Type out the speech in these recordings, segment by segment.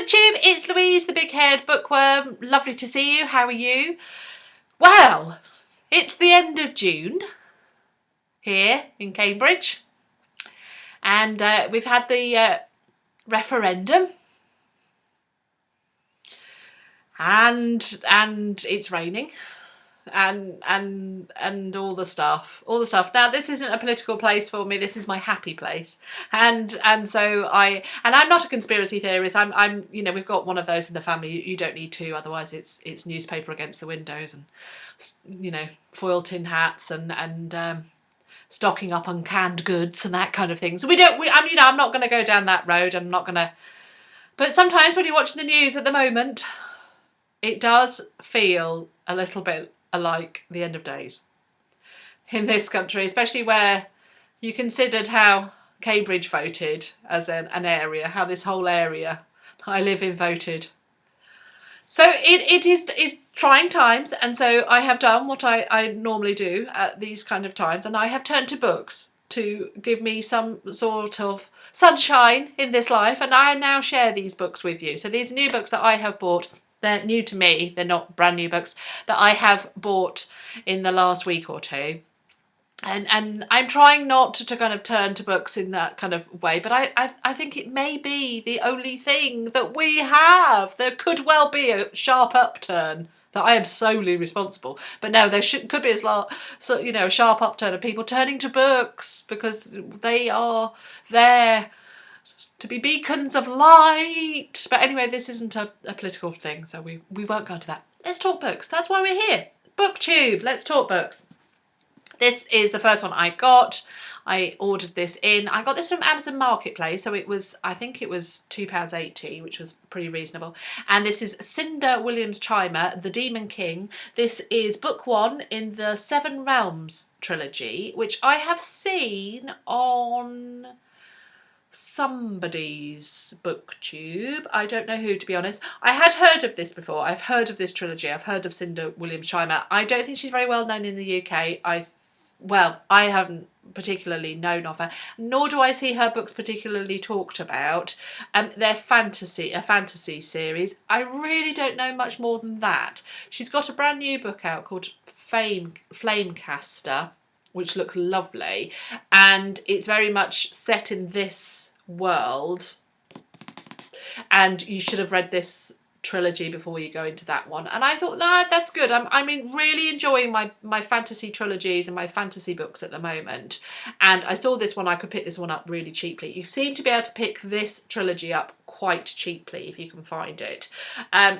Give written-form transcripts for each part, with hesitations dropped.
BookTube, it's Louise, the big-haired bookworm. Lovely to see you. How are you? Well, it's the end of June here in Cambridge, and we've had the referendum, and it's raining, and all the stuff. Now, this isn't a political place for me. This is my happy place, and so I'm not a conspiracy theorist. I'm you know, we've got one of those in the family. You don't need two, otherwise it's newspaper against the windows and, you know, foil tin hats and stocking up on canned goods and that kind of thing. So I'm not going to go down that road. I'm not going to. But sometimes when you're watching the news at the moment, it does feel a little bit like the end of days in this country, especially where you considered how Cambridge voted as an area, how this whole area I live in voted. So it is trying times, and so I have done what I normally do at these kind of times, and I have turned to books to give me some sort of sunshine in this life, and I now share these books with you. So these new books that I have bought, they're new to me, they're not brand new books, that I have bought in the last week or two. And I'm trying not to kind of turn to books in that kind of way, but I think it may be the only thing that we have. There could well be a sharp upturn that I am solely responsible. But no, there could be a sharp upturn of people turning to books because they are there to be beacons of light. But anyway, this isn't a political thing, so we won't go into that. Let's talk books. That's why we're here. BookTube. Let's talk books. This is the first one I got. I ordered this in. I got this from Amazon Marketplace, so I think it was £2.80, which was pretty reasonable. And this is Cinder Williams Chimer, The Demon King. This is book one in the Seven Realms trilogy, which I have seen on somebody's BookTube. I don't know who, to be honest. I had heard of this before. I've heard of this trilogy. I've heard of Cinder Williams Chimer. I don't think she's very well known in the UK. I haven't particularly known of her, nor do I see her books particularly talked about. They're a fantasy series. I really don't know much more than that. She's got a brand new book out called Flamecaster, which looks lovely, and it's very much set in this world, and you should have read this trilogy before you go into that one. And I thought, no, that's good. I'm really enjoying my fantasy trilogies and my fantasy books at the moment, and I saw this one. I could pick this one up really cheaply. You seem to be able to pick this trilogy up quite cheaply if you can find it,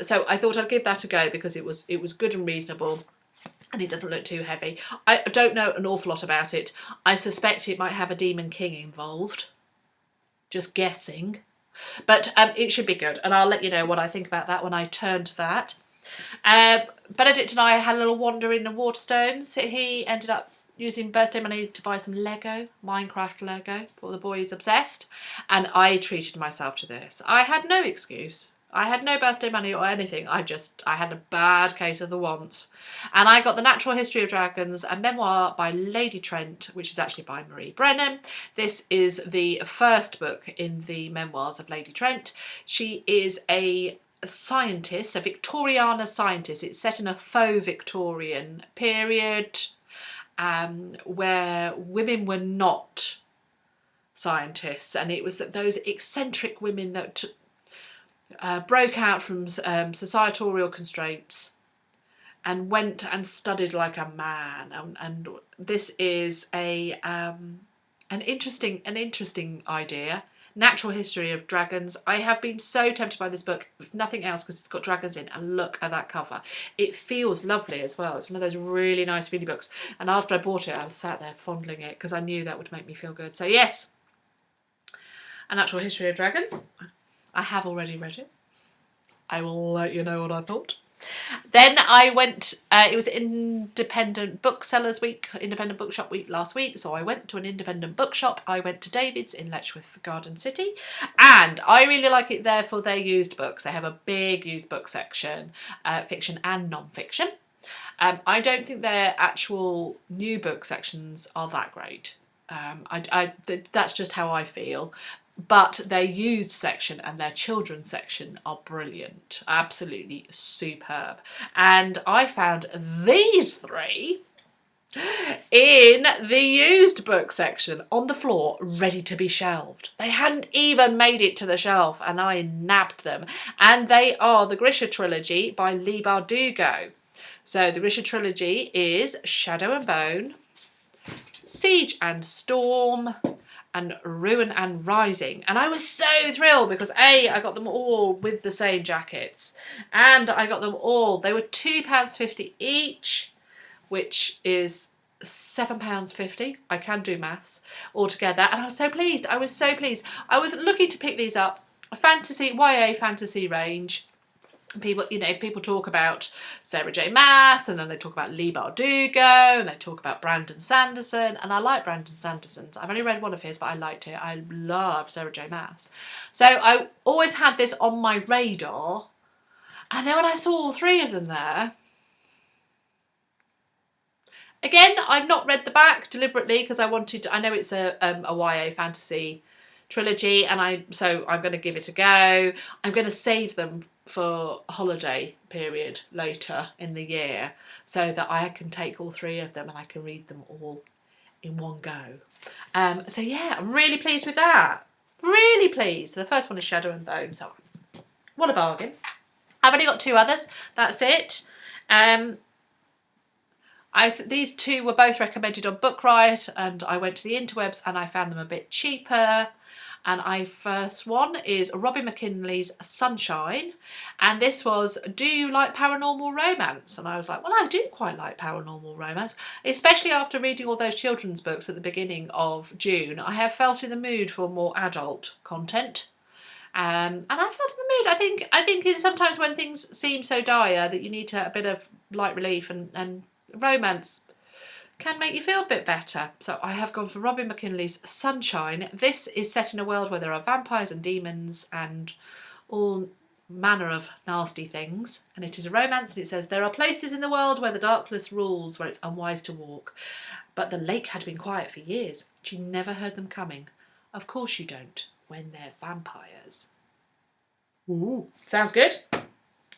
so I thought I'd give that a go because it was good and reasonable, and it doesn't look too heavy. I don't know an awful lot about it. I suspect it might have a Demon King involved. Just guessing. But it should be good, and I'll let you know what I think about that when I turn to that. Benedict and I had a little wander in the Waterstones. He ended up using birthday money to buy some Minecraft Lego, for the boys obsessed, and I treated myself to this. I had no excuse. I had no birthday money or anything. I had a bad case of the wants. And I got The Natural History of Dragons, a memoir by Lady Trent, which is actually by Marie Brennan. This is the first book in the memoirs of Lady Trent. She is a scientist, a Victoriana scientist. It's set in a faux Victorian period where women were not scientists. And it was those eccentric women that broke out from societal constraints and went and studied like a man, and this is an interesting idea. Natural History of Dragons. I have been so tempted by this book, if nothing else, because it's got dragons in, and look at that cover. It feels lovely as well. It's one of those really nice feely books, and after I bought it I was sat there fondling it because I knew that would make me feel good. So yes, A Natural History of Dragons. I have already read it. I will let you know what I thought. Then I went, it was Independent Booksellers Week, Independent Bookshop Week last week, so I went to an independent bookshop. I went to David's in Letchworth Garden City, and I really like it there for their used books. They have a big used book section, fiction and non-fiction. I don't think their actual new book sections are that great. That's just how I feel. But their used section and their children's section are brilliant, absolutely superb. And I found these three in the used book section on the floor, ready to be shelved. They hadn't even made it to the shelf, and I nabbed them. And they are the Grisha trilogy by Leigh Bardugo. So the Grisha trilogy is Shadow and Bone, Siege and Storm, and Ruin and Rising. And I was so thrilled because A, I got them all with the same jackets, and I got them all, they were £2.50 each, which is £7.50. I can do maths altogether, and I was so pleased. I was so pleased. I was looking to pick these up, a fantasy, YA fantasy range. People, you know, people talk about Sarah J. Maas, and then they talk about Leigh Bardugo, and they talk about Brandon Sanderson, and I like Brandon Sanderson's. I've only read one of his, but I liked it. I love Sarah J. Maas. So I always had this on my radar, and then when I saw all three of them there, again, I've not read the back deliberately because I wanted to, I know it's a YA fantasy trilogy, and I'm going to give it a go. I'm going to save them for a holiday period later in the year so that I can take all three of them and I can read them all in one go. So yeah, I'm really pleased with that. Really pleased. The first one is Shadow and Bone, so what a bargain. I've only got two others, that's it. These two were both recommended on Bookriot, and I went to the interwebs and I found them a bit cheaper. And first one is Robbie McKinley's Sunshine, and this was, do you like paranormal romance? And I was like, well, I do quite like paranormal romance, especially after reading all those children's books at the beginning of June. I have felt in the mood for more adult content. And I felt in the mood. I think it's sometimes when things seem so dire that you need a bit of light relief, and romance can make you feel a bit better. So I have gone for Robbie McKinley's Sunshine. This is set in a world where there are vampires and demons and all manner of nasty things, and it is a romance, and it says, there are places in the world where the darkness rules, where it's unwise to walk. But the lake had been quiet for years. She never heard them coming. Of course you don't, when they're vampires. Ooh, sounds good.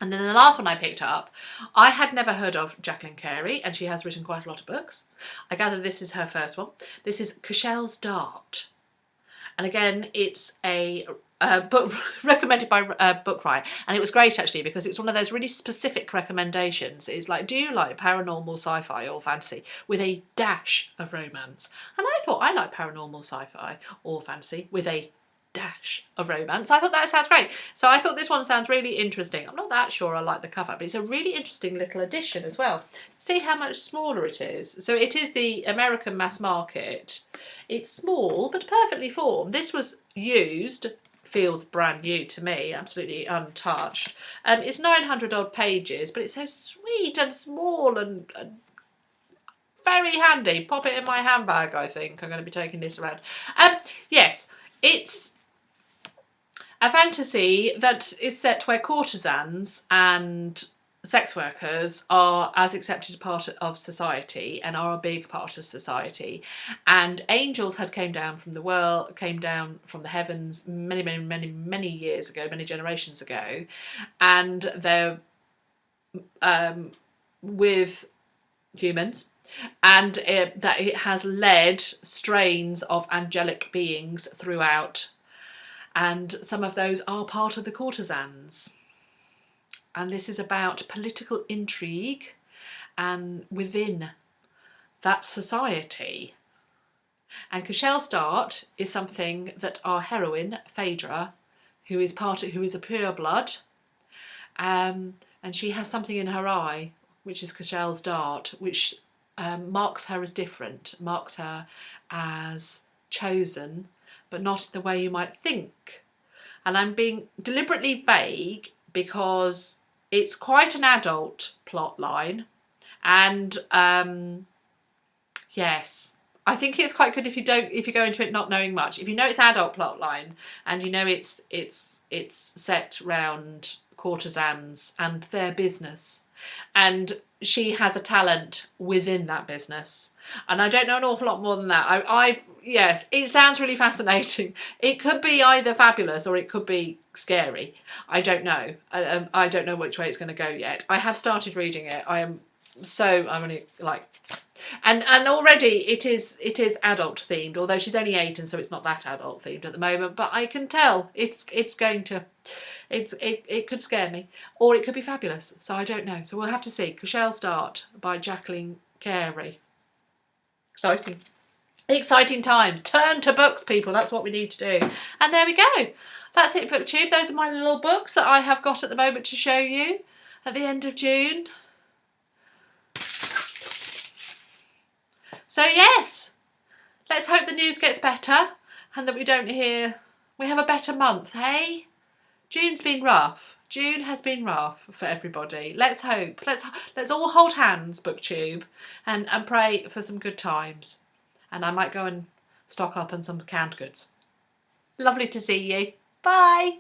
And then the last one I picked up, I had never heard of Jacqueline Carey, and she has written quite a lot of books. I gather this is her first one. This is Cashel's Dart. And again, it's a book recommended by Bookriot. And it was great, actually, because it was one of those really specific recommendations. It's like, do you like paranormal sci-fi or fantasy with a dash of romance? And I thought, I like paranormal sci-fi or fantasy with a dash of romance. I thought that sounds great. So I thought this one sounds really interesting. I'm not that sure I like the cover, but it's a really interesting little edition as well. See how much smaller it is. So it is the American mass market. It's small but perfectly formed. This was used, feels brand new to me, absolutely untouched. It's 900 odd pages, but it's so sweet and small and very handy. Pop it in my handbag, I think. I'm going to be taking this around. Yes, it's a fantasy that is set where courtesans and sex workers are as accepted a part of society and are a big part of society. And angels had came down from the heavens many years ago, many generations ago, and they're with humans. And that it has led strains of angelic beings throughout, and some of those are part of the courtesans. And this is about political intrigue and within that society. And Cashel's Dart is something that our heroine, Phaedra, who is a pureblood, and she has something in her eye, which is Cashel's Dart, which marks her as different, marks her as chosen, but not the way you might think. And I'm being deliberately vague because it's quite an adult plot line, and yes, I think it's quite good if you go into it not knowing much. If you know it's adult plot line and you know it's set round courtesans and their business and she has a talent within that business. And I don't know an awful lot more than that. Yes, it sounds really fascinating. It could be either fabulous or it could be scary. I don't know. I don't know which way it's going to go yet. I have started reading it. I'm only like, and already it is adult themed, although she's only 8 and so it's not that adult themed at the moment, but I can tell it could scare me or it could be fabulous, so I don't know. So we'll have to see. Shall Start by Jacqueline Carey. Exciting times. Turn to books, people. That's what we need to do. And there we go. That's it, BookTube. Those are my little books that I have got at the moment to show you at the end of June. So yes, let's hope the news gets better and that we have a better month, hey? June's been rough. June has been rough for everybody. Let's hope. Let's all hold hands, BookTube, and pray for some good times. And I might go and stock up on some canned goods. Lovely to see you. Bye.